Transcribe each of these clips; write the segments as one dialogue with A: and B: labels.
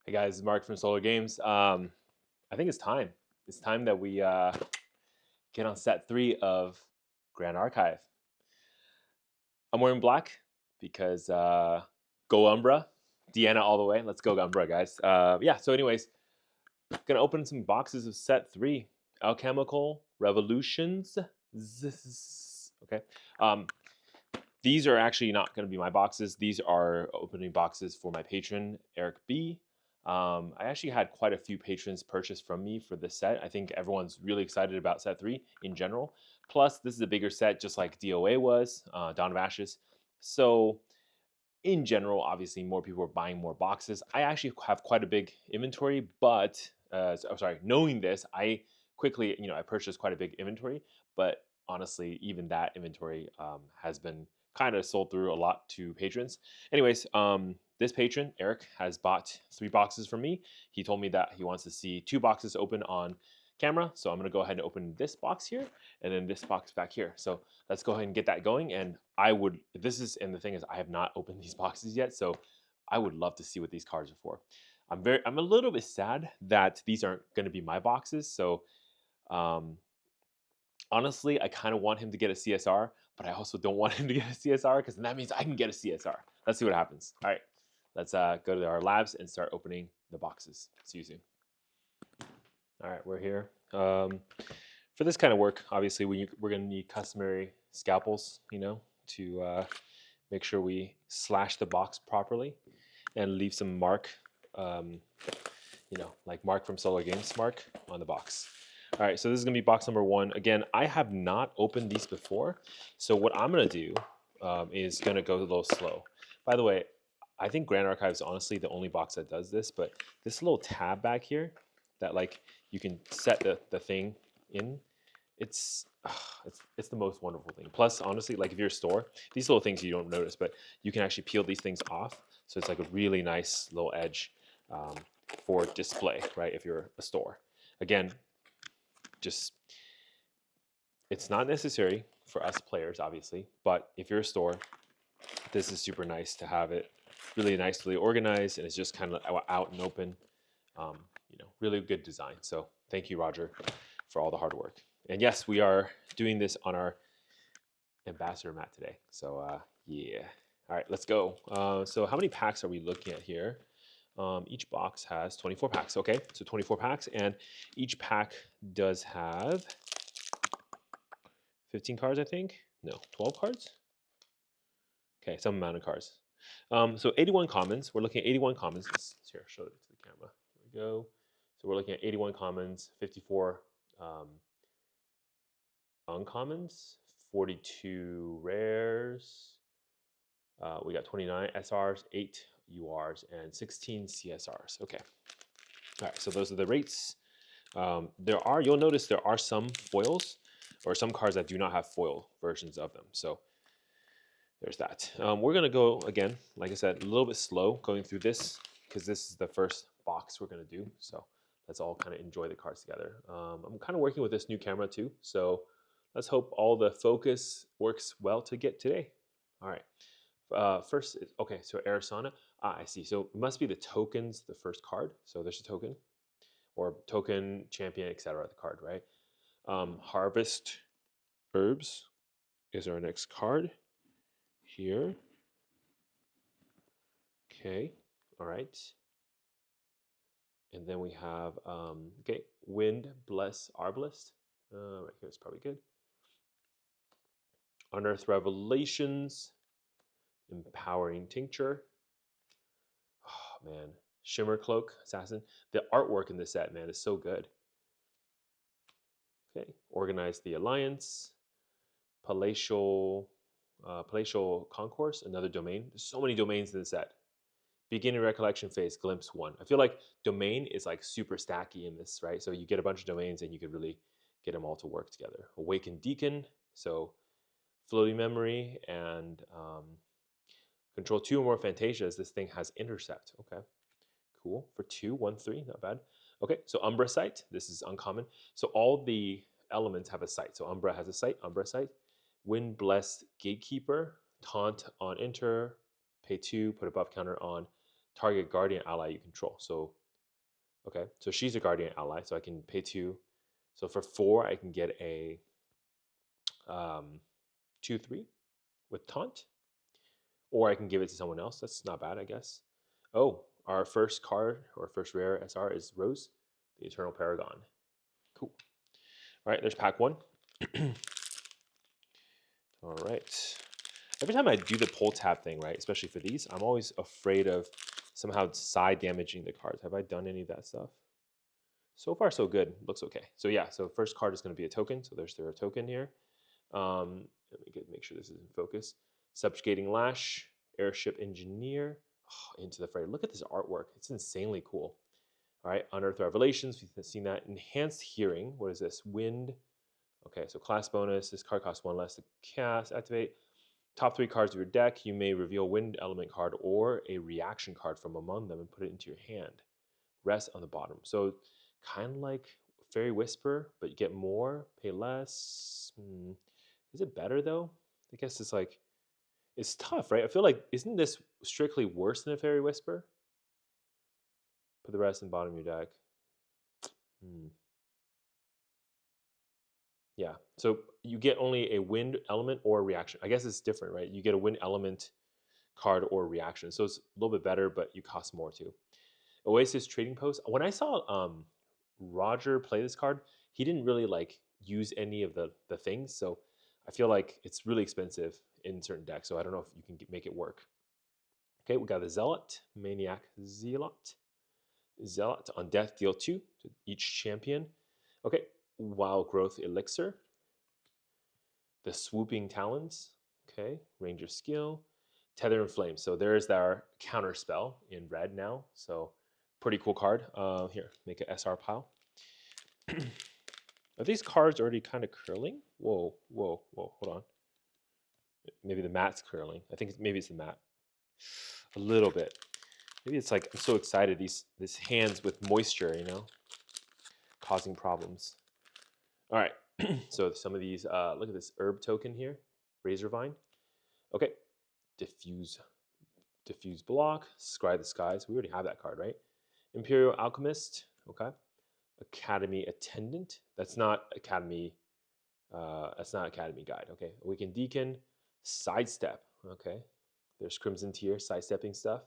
A: Hey guys, it's Mark from Solar Games. I think it's time. It's time that we get on set 3 of Grand Archive. I'm wearing black because go Umbra, Deanna all the way. Let's go Umbra, guys. Yeah. So, anyways, gonna open some boxes of set 3, Alchemical Revolutions. Okay. Um, these are actually not going to be my boxes. These are opening boxes for my patron, Eric B. I actually had quite a few patrons purchase from me for this set. I think everyone's really excited about set 3 in general. Plus, this is a bigger set, just like DOA was, Dawn of Ashes. So, in general, obviously, more people are buying more boxes. I actually have quite a big inventory, but knowing this, I quickly, I purchased quite a big inventory. But honestly, even that inventory has been kind of sold through a lot to patrons. Anyways, this patron, Eric, has bought 3 boxes from me. He told me that he wants to see 2 boxes open on camera. So I'm going to go ahead and open this box here and then this box back here. So let's go ahead and get that going. And and the thing is, I have not opened these boxes yet. So I would love to see what these cards are for. I'm a little bit sad that these aren't going to be my boxes. So, um, honestly, I kind of want him to get a CSR, but I also don't want him to get a CSR because that means I can get a CSR. Let's see what happens. All right, let's go to our labs and start opening the boxes. See you soon. All right, we're here. For this kind of work, obviously, we're going to need customary scalpels, to make sure we slash the box properly and leave some mark, like Mark from Solar Games mark on the box. All right, so this is going to be box number 1. Again, I have not opened these before, so what I'm going to do is going to go a little slow. By the way, I think Grand Archive is honestly the only box that does this, but this little tab back here that you can set the thing in, it's the most wonderful thing. Plus, honestly, like if you're a store, these little things you don't notice, but you can actually peel these things off, so it's like a really nice little edge for display, right? If you're a store, again, it's not necessary for us players, obviously, but if you're a store, this is super nice to have it really nicely organized, and it's just kind of out and open. Really good design. So thank you, Roger, for all the hard work. And yes, we are doing this on our ambassador mat today. So yeah. All right, let's go. So how many packs are we looking at here? Each box has 24 packs. Okay, so 24 packs, and each pack does have 15 cards, I think. No, 12 cards. Okay, some amount of cards. So 81 commons. We're looking at 81 commons. Let's here, show it to the camera. Here we go. So we're looking at 81 commons, 54 uncommons, 42 rares. We got 29 SRs, 8 URs, and 16 CSRs. Okay. All right, so those are the rates. You'll notice there are some foils or some cards that do not have foil versions of them. So there's that. We're going to go, again, like I said, a little bit slow going through this because this is the first box we're going to do. So let's all kind of enjoy the cards together. I'm kind of working with this new camera too. So let's hope all the focus works well to get today. All right. First, okay, so Arizona. I see. So it must be the tokens, the first card. So there's a token or token, champion, etc. The card, right? Harvest Herbs is our next card here. Okay, all right. And then we have, okay, Wind Bless Arbalist. Right here is probably good. Unearth Revelations. Empowering Tincture. Oh, man. Shimmer Cloak Assassin. The artwork in this set, man, is so good. Okay, Organize the Alliance. Palatial Concourse, another domain. There's so many domains in the set. Beginning Recollection Phase, Glimpse 1. I feel like domain is like super stacky in this, right? So you get a bunch of domains and you could really get them all to work together. Awakened Deacon, so Floating Memory, and control 2 or more Fantasias. This thing has Intercept. Okay, cool. For 2, 1, 3, not bad. Okay, so Umbra Sight. This is uncommon. So all the elements have a sight. So Umbra has a sight, Umbra Sight. Wind Blessed Gatekeeper, Taunt on Enter, pay 2, put a buff counter on target guardian ally you control. So, okay, so she's a guardian ally, so I can pay 2. So for 4, I can get a 2/3 with taunt, or I can give it to someone else. That's not bad, I guess. Oh, our first card or first rare SR is Rose, the Eternal Paragon. Cool. All right, there's pack 1. All right. Every time I do the pull tab thing, right, especially for these, I'm always afraid of somehow side damaging the cards. Have I done any of that stuff? So far, so good. Looks okay. So yeah, so first card is going to be a token. So there's their token here. Let me make sure this is in focus. Subjugating Lash, Airship Engineer, into the fray. Look at this artwork. It's insanely cool. All right, Unearthed Revelations, we've seen that. Enhanced Hearing, what is this? Wind. Okay, so class bonus. This card costs 1 less to cast, activate. Top 3 cards of your deck, you may reveal Wind Element card or a reaction card from among them and put it into your hand. Rest on the bottom. So kind of like Fairy Whisper, but you get more, pay less. Is it better though? I guess it's like, it's tough, right? I feel like, isn't this strictly worse than a Fairy Whisper? Put the rest in the bottom of your deck. Yeah, so you get only a wind element or a reaction. I guess it's different, right? You get a wind element card or reaction. So it's a little bit better, but you cost more too. Oasis Trading Post. When I saw Roger play this card, he didn't really like use any of the things. So I feel like it's really expensive in certain decks. So I don't know if you can make it work. Okay, we got the Zealot, Maniac Zealot. Zealot on death, deal 2 to each champion. Okay, Wild Growth Elixir. The Swooping Talons. Okay, Ranger Skill. Tether and Flame. So there's our counter spell in red now. So pretty cool card. Here, make an SR pile. Are these cards already kind of curling? Whoa, whoa, whoa, hold on. Maybe the mat's curling. I think maybe it's the mat. A little bit. Maybe it's like, I'm so excited, these hands with moisture, you know, causing problems. All right, so some of these, look at this herb token here, Razor Vine. Okay, Diffuse Block, Scry the Skies. We already have that card, right? Imperial Alchemist, okay. Academy Attendant. That's not Academy Guide, okay. Awakened Deacon, Sidestep, okay. There's Crimson Tier, sidestepping stuff.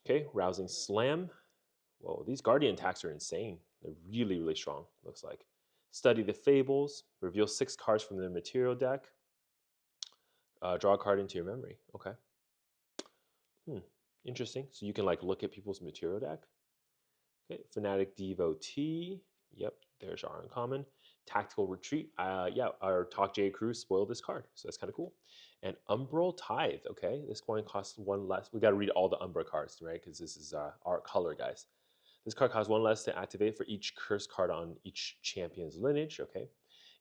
A: Okay, Rousing Slam. Whoa, these Guardian attacks are insane. They're really, really strong, looks like. Study the Fables. Reveal 6 cards from the material deck. Draw a card into your memory. Okay. Interesting. So you can like look at people's material deck. Okay, Fanatic Devotee. Yep, there's our uncommon. Tactical Retreat. Yeah, our Talk J crew spoiled this card, so that's kind of cool. And Umbral Tithe. Okay, this coin costs 1 less. We got to read all the Umbra cards, right? Because this is our color, guys. This card costs 1 less to activate for each curse card on each champion's lineage. Okay.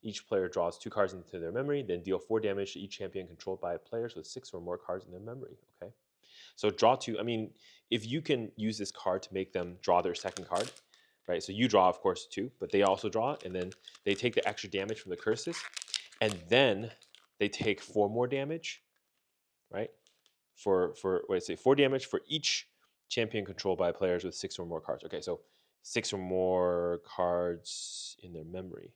A: Each player draws 2 cards into their memory, then deal 4 damage to each champion controlled by players with 6 or more cards in their memory. Okay. So draw 2. I mean, if you can use this card to make them draw their second card, right? So you draw, of course, 2, but they also draw, and then they take the extra damage from the curses, and then they take 4 more damage, right? For 4 damage for each champion controlled by players with 6 or more cards. Okay, so 6 or more cards in their memory.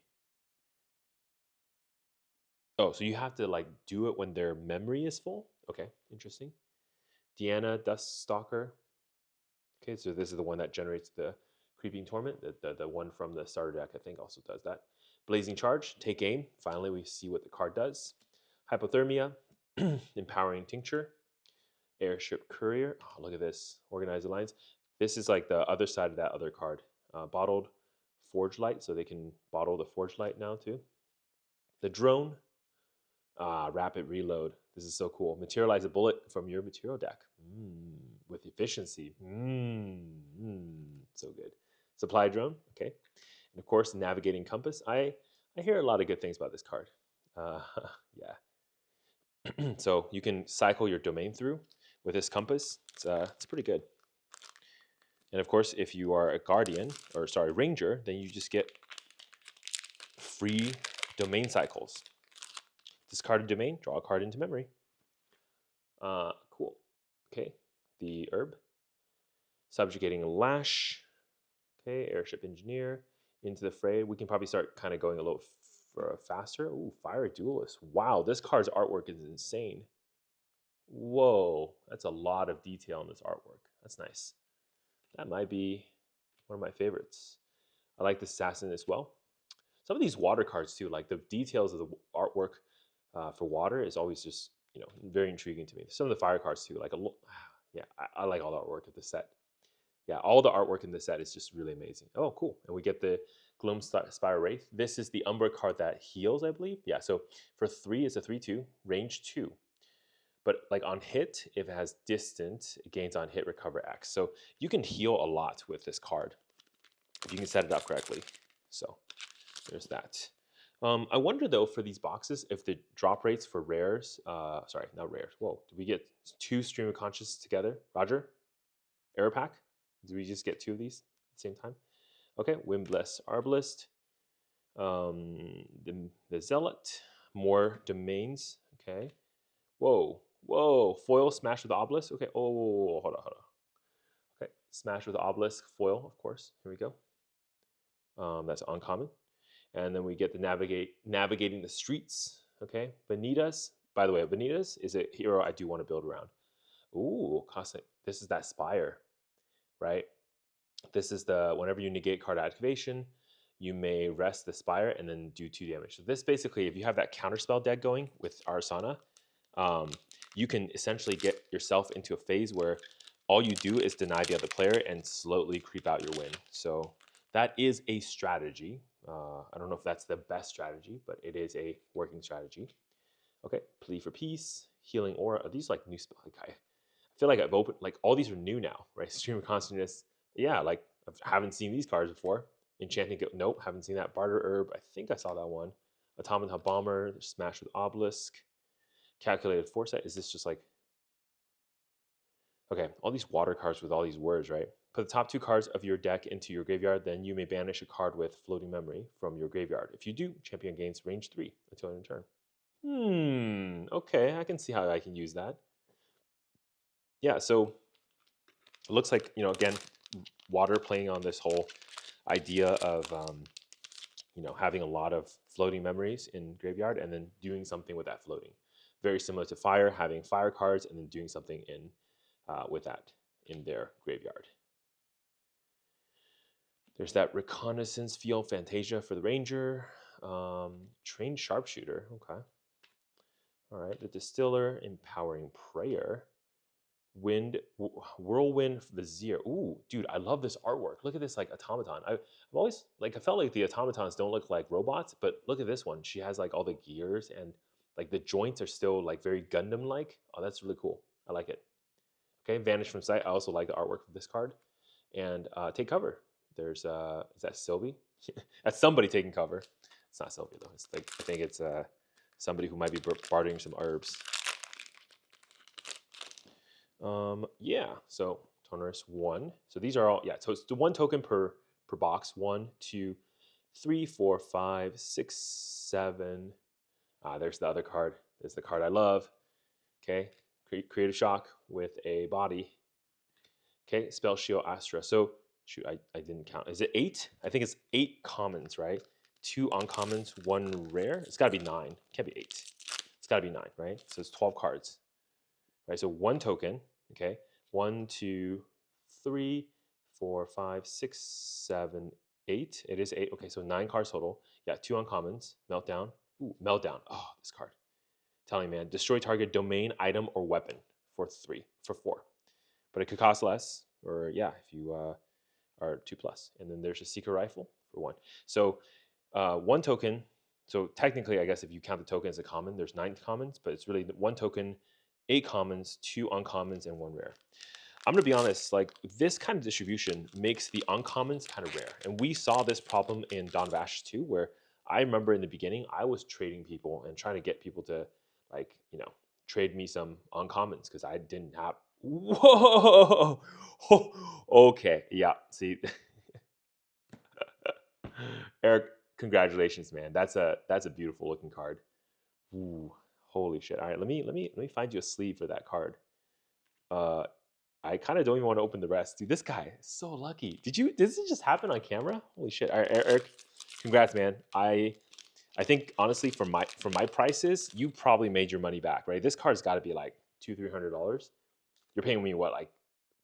A: Oh, so you have to like do it when their memory is full? Okay, interesting. Deanna, Dust Stalker. Okay, so this is the one that generates the Creeping Torment. The one from the starter deck, I think, also does that. Blazing Charge, take aim. Finally, we see what the card does. Hypothermia, Empowering Tincture. Airship Courier. Oh, look at this. Organized Alliance. This is like the other side of that other card. Bottled Forge Light, so they can bottle the Forge Light now too. The Drone. Rapid Reload. This is so cool. Materialize a bullet from your material deck. With efficiency. So good. Supply Drone. Okay. And of course, Navigating Compass. I hear a lot of good things about this card. Yeah. So you can cycle your domain through with this compass. It's pretty good. And of course, if you are a guardian, or sorry, ranger, then you just get free domain cycles. Discard a domain, draw a card into memory. Cool. Okay, the herb. Subjugating Lash. Okay, Airship Engineer into the fray. We can probably start kind of going a little faster. Ooh, Fire Duelist. Wow, this card's artwork is insane. Whoa, that's a lot of detail in this artwork. That's nice. That might be one of my favorites. I like the Assassin as well. Some of these water cards too, like the details of the artwork for water is always just, very intriguing to me. Some of the fire cards too, like yeah, I like all the artwork of the set. Yeah, all the artwork in the set is just really amazing. Oh, cool. And we get the Gloom Spire Wraith. This is the Umbra card that heals, I believe. Yeah, so for 3, it's a 3/2, range 2. But like on hit, if it has distant, it gains on hit recover X. So you can heal a lot with this card if you can set it up correctly. So there's that. I wonder though for these boxes if the drop rates for rares, sorry, not rares. Whoa, did we get 2 Stream of Consciousness together? Roger? Error pack? Did we just get 2 of these at the same time? Okay, Windbless Arbalist, the Zealot, more domains. Okay. Whoa, foil smash with obelisk. Okay, hold on. Okay, smash with obelisk, foil, of course. Here we go. That's uncommon. And then we get the navigating the streets. Okay, Vanitas. By the way, Vanitas is a hero I do want to build around. Ooh, cosmic. This is that Spire, right? This is the whenever you negate card activation, you may rest the Spire and then do 2 damage. So this basically, if you have that counterspell deck going with Arsana, you can essentially get yourself into a phase where all you do is deny the other player and slowly creep out your win. So that is a strategy. I don't know if that's the best strategy, but it is a working strategy. Okay, Plea for Peace, Healing Aura. Are these like new spells? Like, I feel like I've opened, like all these are new now, right? Stream of Consciousness. Yeah, like I haven't seen these cards before. Enchanting, nope, haven't seen that. Barter Herb, I think I saw that one. Automaton Bomber, Smash with Obelisk. Calculated Foresight, is this just like, okay, all these water cards with all these words, right? Put the top 2 cards of your deck into your graveyard, then you may banish a card with floating memory from your graveyard. If you do, champion gains range 3 until end of turn. Okay, I can see how I can use that. Yeah, so it looks like, again, water playing on this whole idea of, having a lot of floating memories in graveyard and then doing something with that floating. Very similar to fire, having fire cards and then doing something in with that in their graveyard. There's that Reconnaissance Field Fantasia for the Ranger. Trained Sharpshooter, okay. All right, the Distiller, Empowering Prayer. Whirlwind Vizier. Ooh, dude, I love this artwork. Look at this like automaton. I've always I felt like the automatons don't look like robots, but look at this one. She has like all the gears and like the joints are still like very Gundam-like. Oh, that's really cool. I like it. Okay, Vanish from Sight. I also like the artwork of this card. And Take Cover. There's is that Sylvie? That's somebody taking cover. It's not Sylvie though. It's like I think it's somebody who might be bartering some herbs. Yeah, so Tonerus 1. So these are all, yeah, so it's the 1 token per box. 1, 2, 3, 4, 5, 6, 7. There's the other card. There's the card I love. Okay, Creative Shock with a body. Okay, Spell Shield Astra. So, shoot, I didn't count. Is it 8? I think it's 8 commons, right? 2 uncommons, 1 rare. It's got to be 9. It can't be 8. It's got to be 9, right? So it's 12 cards. Right, so 1 token, okay? 1, 2, 3, 4, 5, 6, 7, 8. It is 8. Okay, so 9 cards total. Yeah, 2 uncommons. Meltdown. Ooh, Meltdown. Oh, this card. Telling me, man. Destroy target domain, item, or weapon for 4. But it could cost less, or yeah, if you are 2+. And then there's a Secret Rifle for 1. So 1 token. So technically, I guess if you count the token as a common, there's 9 commons, but it's really 1 token, 8 commons, 2 uncommons, and 1 rare. I'm gonna be honest, like this kind of distribution makes the uncommons kind of rare. And we saw this problem in Dawn of Ashes 2, where I remember in the beginning, I was trading people and trying to get people to like, trade me some uncommons because I didn't have, whoa, okay, yeah, see, Eric, congratulations, man. That's a beautiful looking card. Ooh, holy shit. All right, let me find you a sleeve for that card. I kind of don't even want to open the rest. Dude, this guy is so lucky. Did this just happen on camera? Holy shit. All right, Eric, congrats, man. I think honestly for my prices, you probably made your money back, right? This card's got to be like $200-300. You're paying me what, like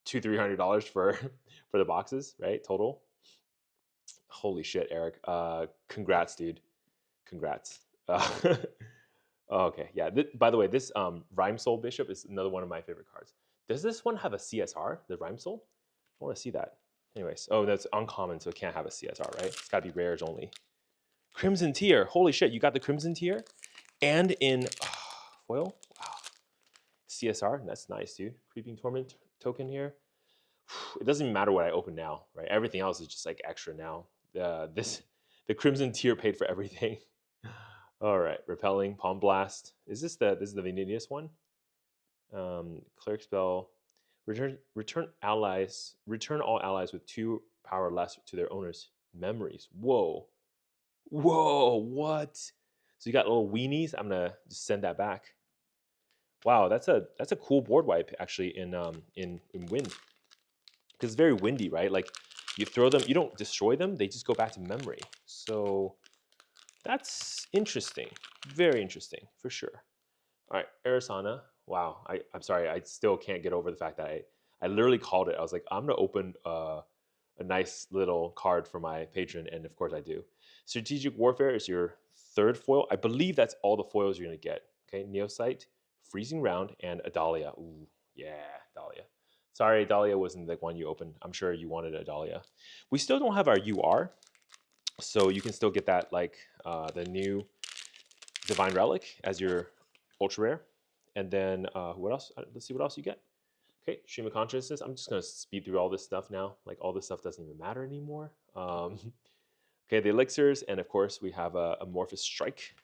A: $200-300 for for the boxes, right? Total. Holy shit, Eric. Congrats, dude. Congrats. Okay, yeah. By the way, this Rhyme Soul Bishop is another one of my favorite cards. Does this one have a CSR, the Rhyme Soul? I want to see that. Anyways, oh, that's uncommon, so it can't have a CSR, right? It's got to be rares only. Crimson Tier. Holy shit, you got the Crimson Tier? And in foil? Wow. CSR, that's nice, dude. Creeping Torment token here. It doesn't even matter what I open now, right? Everything else is just like extra now. The Crimson Tier paid for everything. All right, Repelling, Palm Blast. This is the Venedius one? Cleric Spell. Return all allies with 2 power less to their owners' memories. Whoa. Whoa, what? So you got little weenies. I'm gonna just send that back. Wow, that's a cool board wipe actually in wind. Because it's very windy, right? Like you throw them, you don't destroy them, they just go back to memory. So that's interesting. Very interesting, for sure. All right, Arizona. Wow, I'm sorry, I still can't get over the fact that I literally called it. I was like, I'm gonna open a nice little card for my patron, and of course I do. Strategic Warfare is your 3rd foil. I believe that's all the foils you're gonna get. Okay, Neopsite, Freezing Round, and Adalia. Ooh, yeah, Adalia. Sorry, Adalia wasn't the one you opened. I'm sure you wanted Adalia. We still don't have our UR, so you can still get that, like the new Divine Relic as your ultra rare. And then what else? Let's see what else you get. Okay, Stream of Consciousness. I'm just gonna speed through all this stuff now. Like all this stuff doesn't even matter anymore. Okay, the elixirs, and of course we have a Amorphous Strike.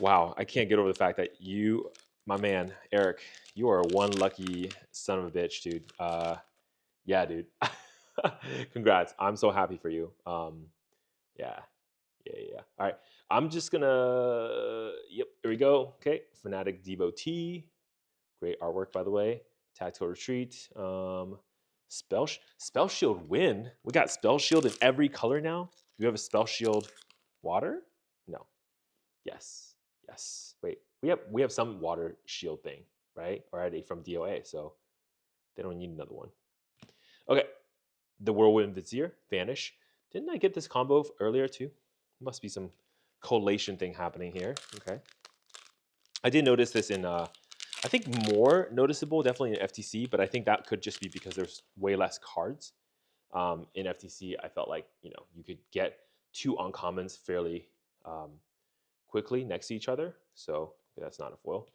A: Wow, I can't get over the fact that you, my man, Eric, you are one lucky son of a bitch, dude. Yeah, dude. Congrats. I'm so happy for you. Yeah. All right. I'm just gonna, yep, here we go. Okay, Fanatic Devotee. Great artwork, by the way. Tactical Retreat. Spell Shield Wind. We got Spell Shield in every color now. Do we have a Spell Shield Water? No. Yes. Wait, we have some water shield thing, right? Already from DOA, so they don't need another one. Okay. The Whirlwind Vizier, Vanish. Didn't I get this combo earlier too? Must be some collation thing happening here. Okay. I did notice this in I think more noticeable definitely in FTC, but I think that could just be because there's way less cards. In FTC, I felt like, you could get 2 uncommons fairly quickly next to each other. So that's not a foil.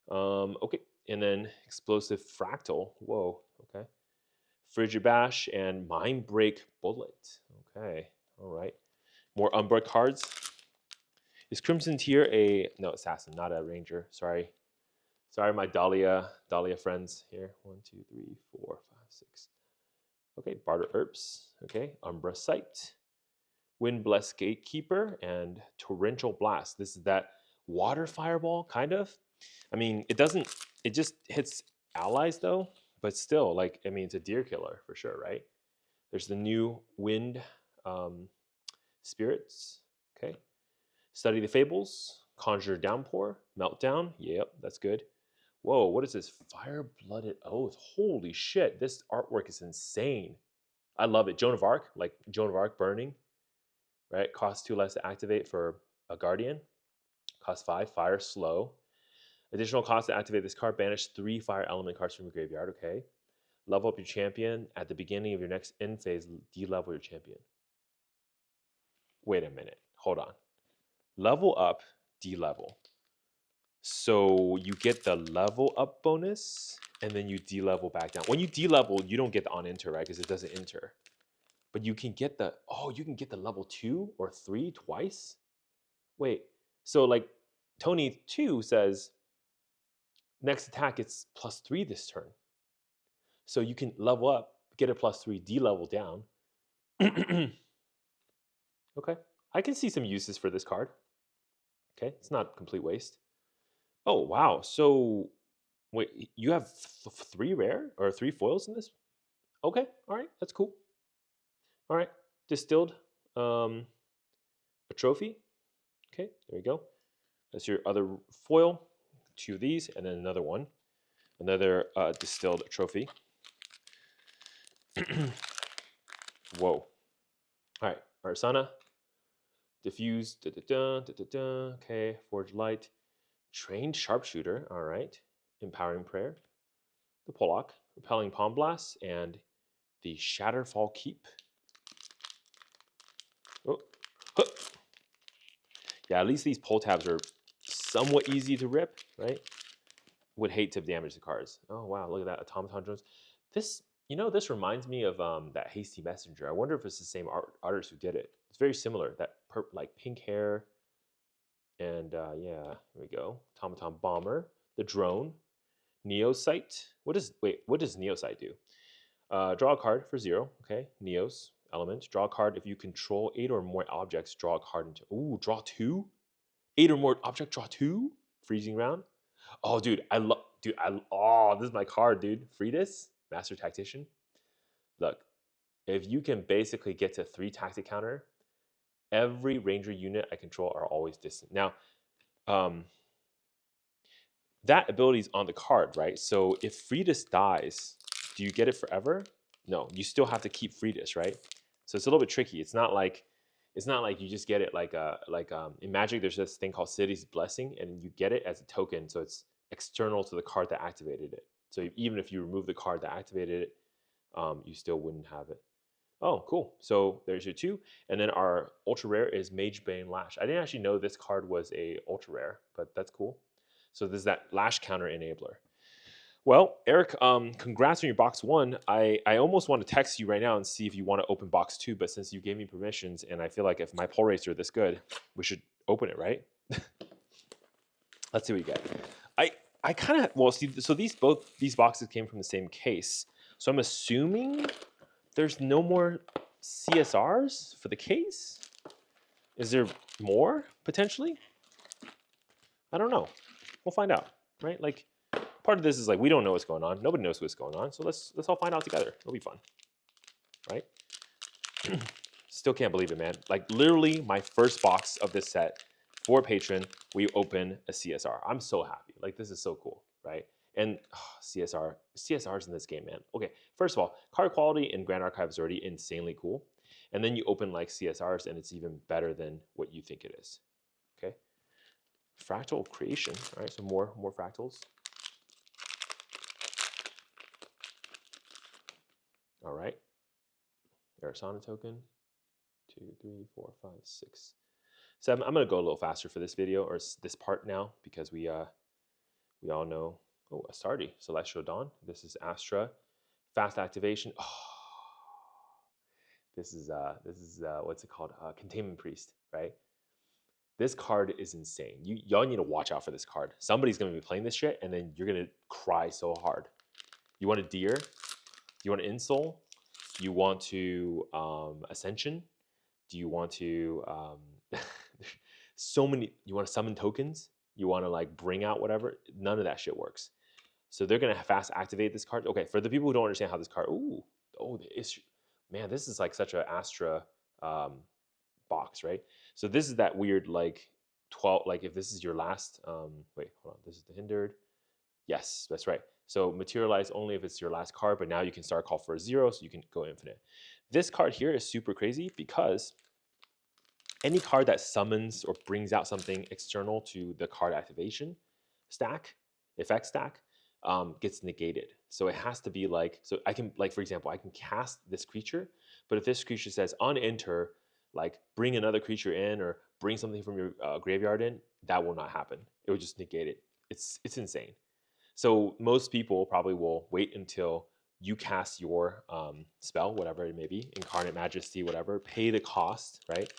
A: Okay, and then Explosive Fractal. Whoa, okay. Frigid Bash and Mind Break Bullet. Okay, all right. More Umbra cards. Is Crimson Tier no, assassin, not a ranger? Sorry, my Dahlia friends here. 1, 2, 3, 4, 5, 6. Okay, Barter Herbs. Okay, Umbra Sight, Wind Blessed Gatekeeper, and Torrential Blast. This is that water fireball, kind of. I mean, it doesn't. It just hits allies though, but still, like, I mean, it's a deer killer for sure, right? There's the new Wind Spirits. Okay, Study the Fables, Conjure Downpour, Meltdown. Yep, that's good. Whoa, what is this? Fire-Blooded Oath. Holy shit, this artwork is insane. I love it. Joan of Arc, like Joan of Arc burning, right? Cost 2 less to activate for a Guardian. Cost 5, Fire Slow. Additional cost to activate this card, banish 3 fire element cards from your graveyard, okay? Level up your champion. At the beginning of your next end phase, de-level your champion. Wait a minute, hold on. Level up, de-level. So you get the level up bonus, and then you de-level back down. When you de-level, you don't get the on-enter, right? Because it doesn't enter. But you can get the, you can get the level 2 or 3 twice? Wait, so like Tony 2 says, next attack it's +3 this turn. So you can level up, get a +3, de-level down. Okay, I can see some uses for this card. Okay, it's not complete waste. Oh, wow, so Wait, you have 3 rare or 3 foils in this? Okay, all right, that's cool. All right, distilled, a trophy. Okay, there we go. That's your other foil. 2 of these, and then another one. Another distilled trophy. Whoa. All right, Arsana. Diffuse. Da, da, da, da, da, da. Okay, Forge Light. Trained Sharpshooter. All right. Empowering Prayer. The Pollock. Repelling Palm Blast. And the Shatterfall Keep. Oh. Huh. Yeah, at least these pull tabs are somewhat easy to rip, right? Would hate to damage the cards. Oh wow, look at that automaton drones. This, this reminds me of that Hasty Messenger. I wonder if it's the same artist who did it. It's very similar. That like pink hair, and yeah, here we go. Automaton Bomber, the drone, Neosite. What does Neosite do? Draw a card for 0. Okay, Neos element. Draw a card if you control 8 or more objects. Draw a card into. Ooh, draw 2. 8 or more object. Draw 2. Freezing round. Oh, dude, oh, this is my card, dude. Freitas, Master Tactician. Look, if you can basically get to 3 tactic counter, every ranger unit I control are always distant. Now, that ability is on the card, right? So if Freitas dies, do you get it forever? No, you still have to keep Freitas, right? So it's a little bit tricky. It's not like you just get it like in Magic. There's this thing called City's Blessing, and you get it as a token, so it's external to the card that activated it. So even if you remove the card that activated it, you still wouldn't have it. Oh, cool. So there's your 2, and then our ultra rare is Magebane Lash. I didn't actually know this card was a ultra rare, but that's cool. So there's that Lash counter enabler. Well, Eric, congrats on your box 1. I almost want to text you right now and see if you want to open box 2, but since you gave me permissions, and I feel like if my pull rates are this good, we should open it, right? Let's see what you get. I kind of see. So both these boxes came from the same case. So I'm assuming there's no more CSRs for the case. Is there more potentially? I don't know. We'll find out, right? Like, part of this is like we don't know what's going on. Nobody knows what's going on. So let's all find out together. It'll be fun, right? Still can't believe it, man. Like literally my first box of this set for Patron, we open a CSR. I'm so happy. Like this is so cool, right? And CSRs in this game, man. Okay, first of all, card quality in Grand Archive is already insanely cool. And then you open like CSRs and it's even better than what you think it is. Okay. Fractal creation. All right, so more fractals. All right. Arizona token. 2, 3, 4, 5, 6, 7. I'm gonna go a little faster for this video or this part now because we all know. Oh, Astardi, Celestial Dawn. This is Astra, fast activation. Oh, this is what's it called? Containment Priest, right? This card is insane. Y'all need to watch out for this card. Somebody's gonna be playing this shit, and then you're gonna cry so hard. You want a Deer? You want an Insole? You want to Ascension? Do you want to so many? You want to summon tokens? You want to like bring out whatever? None of that shit works. So they're gonna fast activate this card. Okay, for the people who don't understand how this card, man, this is like such an Astra box, right? So this is that weird like 12. Like if this is your last, wait, hold on. This is the hindered. Yes, that's right. So materialize only if it's your last card, but now you can start call for a 0, so you can go infinite. This card here is super crazy because any card that summons or brings out something external to the card activation stack, effect stack, gets negated. So it has to be like, so I can, like, for example, I can cast this creature, but if this creature says on enter, like bring another creature in or bring something from your graveyard in, that will not happen. It will just negate it. It's insane. So most people probably will wait until you cast your spell, whatever it may be, Incarnate Majesty, whatever, pay the cost, right?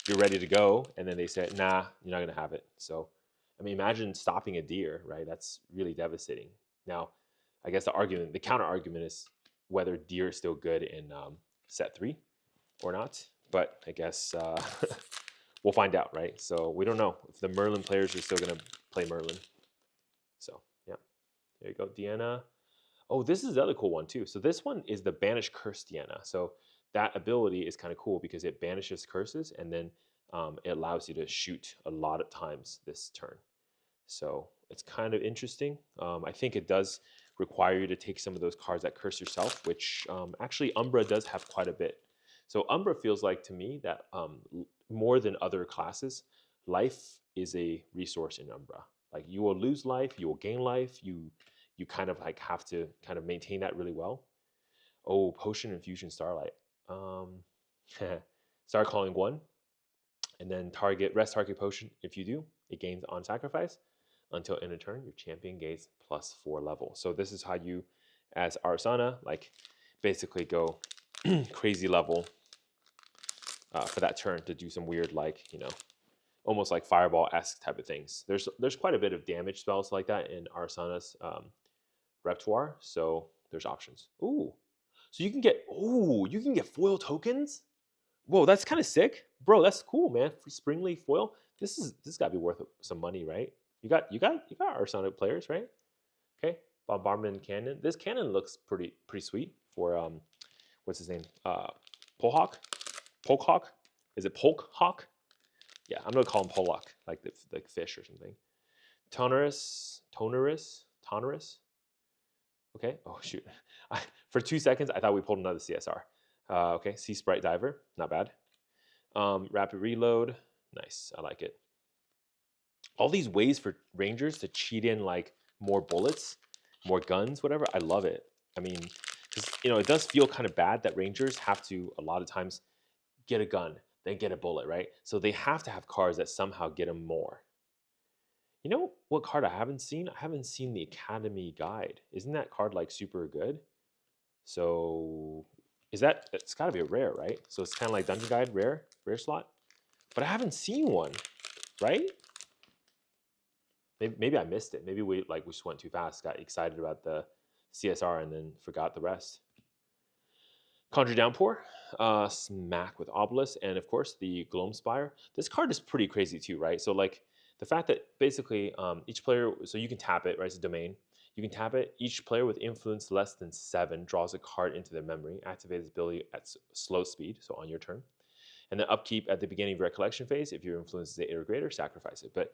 A: You're ready to go, and then they say, nah, you're not gonna have it. So, I mean, imagine stopping a Deer, right? That's really devastating. Now, I guess the counter argument is whether Deer is still good in set 3 or not. But I guess we'll find out, right? So we don't know if the Merlin players are still gonna play Merlin. So yeah, There you go, Deanna. Oh, this is the other cool one too. So this one is the Banish Curse Deanna. So that ability is kind of cool because it banishes curses and then it allows you to shoot a lot of times this turn. So it's kind of interesting. I think it does require you to take some of those cards that curse yourself, which actually Umbra does have quite a bit. So Umbra feels like to me that more than other classes, life is a resource in Umbra. Like you will lose life, you will gain life, you kind of like have to kind of maintain that really well. Oh, Potion Infusion Starlight. Start calling 1, and then rest target potion. If you do, it gains on sacrifice until end of turn. Your champion gains +4 level. So this is how you, as Arsana, like basically go crazy level for that turn to do some weird, like almost like fireball-esque type of things. There's quite a bit of damage spells like that in Arsana's repertoire, so there's options. Ooh, so you can get foil tokens. Whoa, that's kind of sick, bro. That's cool, man. Springleaf foil. This got to be worth some money, right? You got Arsana players, right? Okay, Bombardment Cannon. This cannon looks pretty sweet for what's his name? Polhawk. Polkhawk. Is it Polkhawk? Yeah, I'm gonna call him Pollock, like the fish or something. Tonerus. Okay. Oh shoot. For 2 seconds, I thought we pulled another CSR. Okay. Sea Sprite Diver. Not bad. Rapid Reload. Nice. I like it. All these ways for Rangers to cheat in like more bullets, more guns, whatever. I love it. I mean, because it does feel kind of bad that Rangers have to a lot of times get a gun, then get a bullet, right? So they have to have cards that somehow get them more. You know what card I haven't seen? I haven't seen the Academy Guide. Isn't that card like super good? So it's got to be a rare, right? So it's kind of like Dungeon Guide, rare slot. But I haven't seen one, right? Maybe I missed it. Maybe we just went too fast, got excited about the CSR, and then forgot the rest. Conjure Downpour, Smack with Obelisk, and of course the Gloamspire. This card is pretty crazy too, right? So like the fact that basically each player, so you can tap it, right? It's a domain. You can tap it. Each player with influence less than 7 draws a card into their memory. Activate this ability at slow speed, so on your turn. And then upkeep at the beginning of your collection phase. If your influence is 8 or greater, sacrifice it. But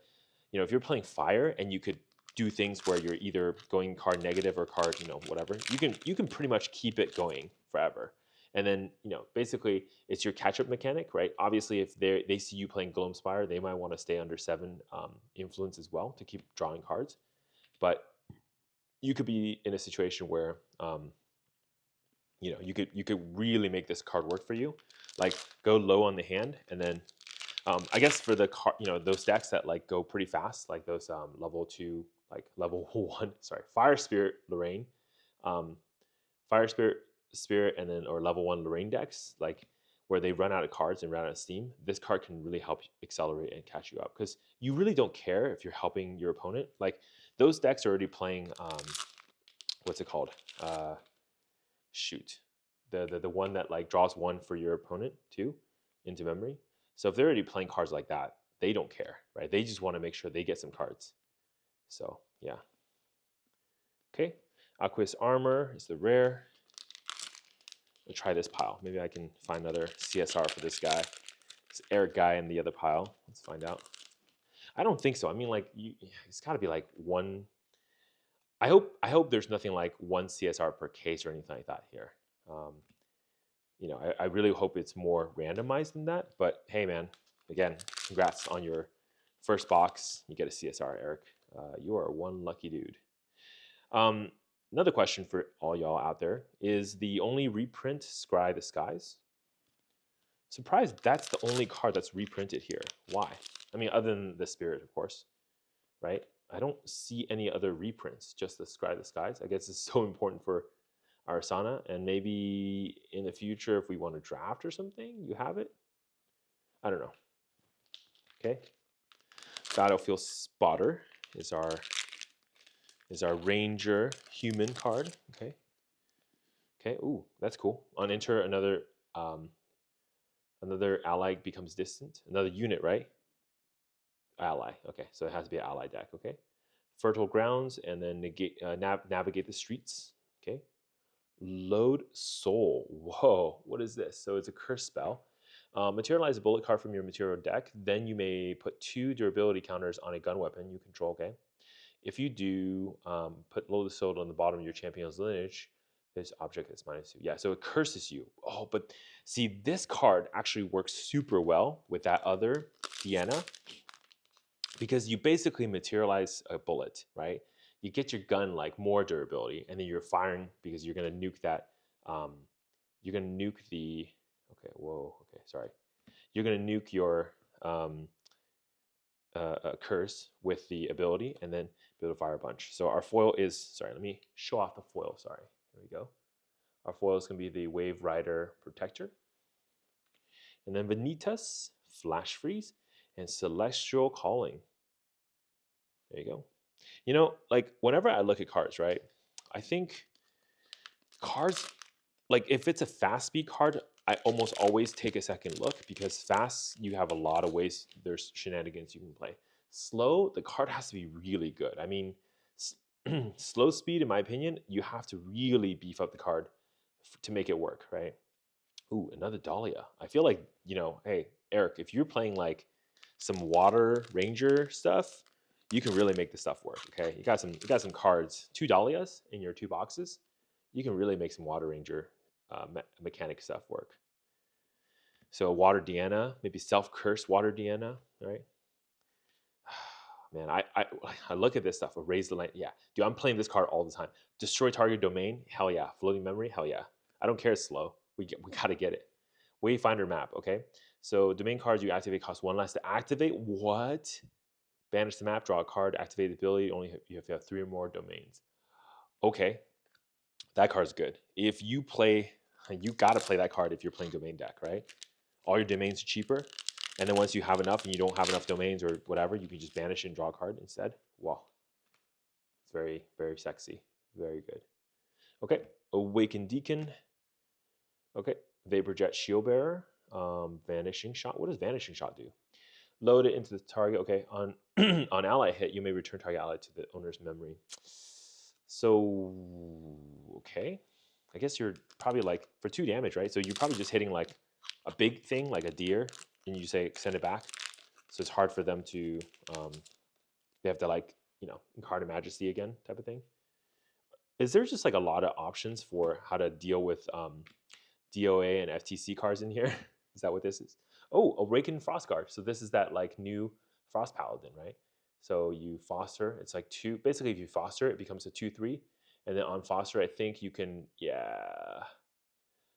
A: if you're playing Fire and you could do things where you're either going card negative or card, whatever, you can pretty much keep it going forever. And then, basically it's your catch-up mechanic, right? Obviously, if they see you playing Gloamspire, they might want to stay under 7 influence as well to keep drawing cards. But you could be in a situation where, you could really make this card work for you. Like go low on the hand, and then I guess for the card, those decks that like go pretty fast, like those level 2, like level 1, sorry, Fire Spirit Lorraine, Fire Spirit, and then or level 1 Lorraine decks, like where they run out of cards and run out of steam. This card can really help accelerate and catch you up because you really don't care if you're helping your opponent. Like those decks are already playing what's it called? Shoot, the one that like draws 1 for your opponent too into memory. So if they're already playing cards like that, they don't care, right? They just want to make sure they get some cards. So yeah. Okay, Aqueous Armor is the rare. We'll try this pile. Maybe I can find another CSR for this guy. This Eric guy in the other pile. Let's find out. I don't think so. I mean, like it's got to be like 1. I hope there's nothing like 1 CSR per case or anything like that here. I really hope it's more randomized than that. But hey, man, again, congrats on your first box. You get a CSR, Eric. You are one lucky dude. Another question for all y'all out there is the only reprint Scry the Skies? Surprised that's the only card that's reprinted here. Why? I mean, other than the Spirit, of course, right? I don't see any other reprints, just the Scry the Skies. I guess it's so important for Arsana, and maybe in the future, if we want to draft or something, you have it. I don't know. Okay. Battlefield Spotter is our Ranger human card. Okay. Okay. Ooh, that's cool. On enter, another ally becomes distant. Another unit, right? Ally. Okay, so it has to be an ally deck. Okay. fertile grounds, and then navigate the streets. Okay. Load Soul. Whoa, what is this? So it's a curse spell. Materialize a bullet card from your material deck. Then you may put 2 durability counters on a gun weapon you control. Okay. If you do, put Load Soul on the bottom of your champion's lineage. This object is -2. Yeah, so it curses you. Oh, but see, this card actually works super well with that other Deanna, because you basically materialize a bullet, right? You get your gun like more durability, and then you're firing because you're gonna nuke that. You're gonna nuke the. Okay, whoa. Okay, sorry. You're gonna nuke your curse with the ability, and then be able to fire a bunch. So our foil is. Sorry, let me show off the foil. Sorry. Here we go. Our foil is gonna be the Wave Rider Protector, and then Vanitas, Flash Freeze, and Celestial Calling. There you go. You know, like whenever I look at cards, right? I think cards, like if it's a fast speed card, I almost always take a second look, because fast, you have a lot of ways, there's shenanigans you can play. Slow, the card has to be really good. I mean, slow speed, in my opinion, you have to really beef up the card to make it work, right? Ooh, another Dahlia. I feel like, hey, Eric, if you're playing like some Water Ranger stuff, you can really make this stuff work. Okay, you got some cards, 2 Dahlias in your 2 boxes. You can really make some Water Ranger mechanic stuff work. So Water Deanna, maybe self-curse Water Deanna, right? Man, I look at this stuff. Raise the land, yeah. Dude, I'm playing this card all the time. Destroy target domain, hell yeah. Floating memory, hell yeah. I don't care it's slow. We gotta get it. Wayfinder map, okay. So domain cards you activate cost 1 less to activate. What? Banish the map, draw a card, activate the ability. Only you have to have 3 or more domains. Okay, that card's good. If you play, you gotta play that card if you're playing domain deck, right? All your domains are cheaper. And then once you have enough and you don't have enough domains or whatever, you can just banish and draw a card instead. Wow. It's very, very sexy. Very good. Okay. Awakened Deacon. Okay. Vapor Jet Shield Bearer. Vanishing Shot. What does Vanishing Shot do? Load it into the target. Okay. On on ally hit, you may return target ally to the owner's memory. So, okay. I guess you're probably like, for 2 damage, right? So you're probably just hitting like a big thing, like a deer, and you say send it back. So it's hard for them to, they have to like, Incarnate Majesty again type of thing. Is there just like a lot of options for how to deal with DOA and FTC cards in here? Is that what this is? Oh, Awakened Frostguard. So this is that like new Frost Paladin, right? So you foster, it's like 2, basically if you foster, it becomes a 2/3. And then on foster, I think you can,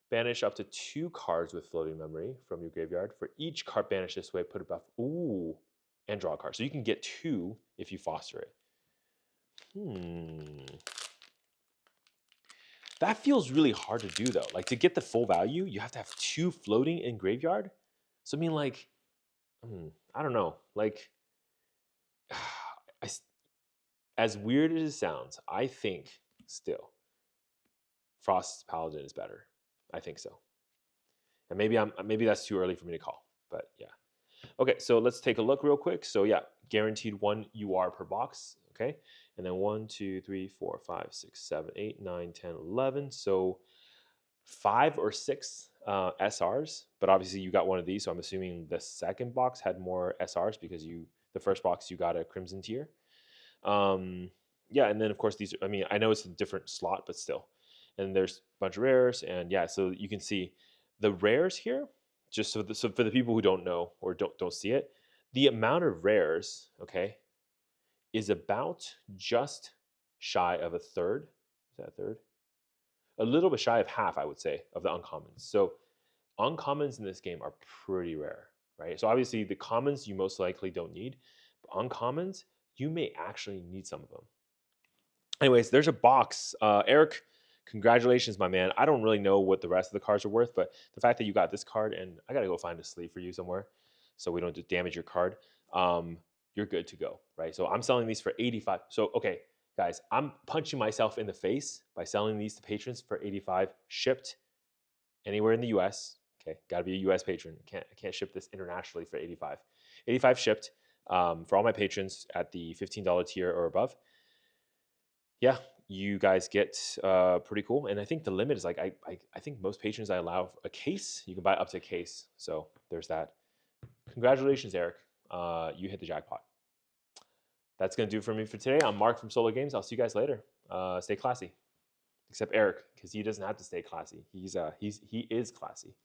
A: banish up to 2 cards with floating memory from your graveyard. For each card banished this way, put a buff. Ooh, and draw a card. So you can get 2 if you foster it. That feels really hard to do though. Like to get the full value, you have to have 2 floating in graveyard. So I mean, like, I don't know. Like, as weird as it sounds, I think still Frost Paladin is better. I think so. And maybe that's too early for me to call, but yeah. Okay, so let's take a look real quick. So yeah, guaranteed 1 UR per box. Okay, and then 1, 2, 3, 4, 5, 6, 7, 8, 9, 10, 11. So 5 or 6 SRs, but obviously you got one of these, so I'm assuming the second box had more SRs because the first box you got a Crimson Tier. Yeah, and then of course these. I mean, I know it's a different slot, but still. And there's a bunch of rares, and yeah, so you can see the rares here. Just so for the people who don't know or don't see it, the amount of rares, okay, is about just shy of a third. Is that a third? A little bit shy of half, I would say, of the uncommons. So uncommons in this game are pretty rare, right? So obviously the commons you most likely don't need, but uncommons you may actually need some of them. Anyways, there's a box. Eric, congratulations, my man. I don't really know what the rest of the cards are worth, but the fact that you got this card, and I gotta go find a sleeve for you somewhere so we don't just damage your card, you're good to go, right? So I'm selling these for 85. So, okay, guys, I'm punching myself in the face by selling these to patrons for 85, shipped anywhere in the US. Okay, gotta be a US patron. I can't ship this internationally for 85. 85 shipped for all my patrons at the $15 tier or above. yeah, you guys get pretty cool. And I think the limit is like I think most patrons I allow a case. You can buy up to a case. So there's that. Congratulations, Eric. You hit the jackpot. That's gonna do it for me for today. I'm Mark from Solar Games. I'll see you guys later. Stay classy, except Eric, because he doesn't have to stay classy. He is classy.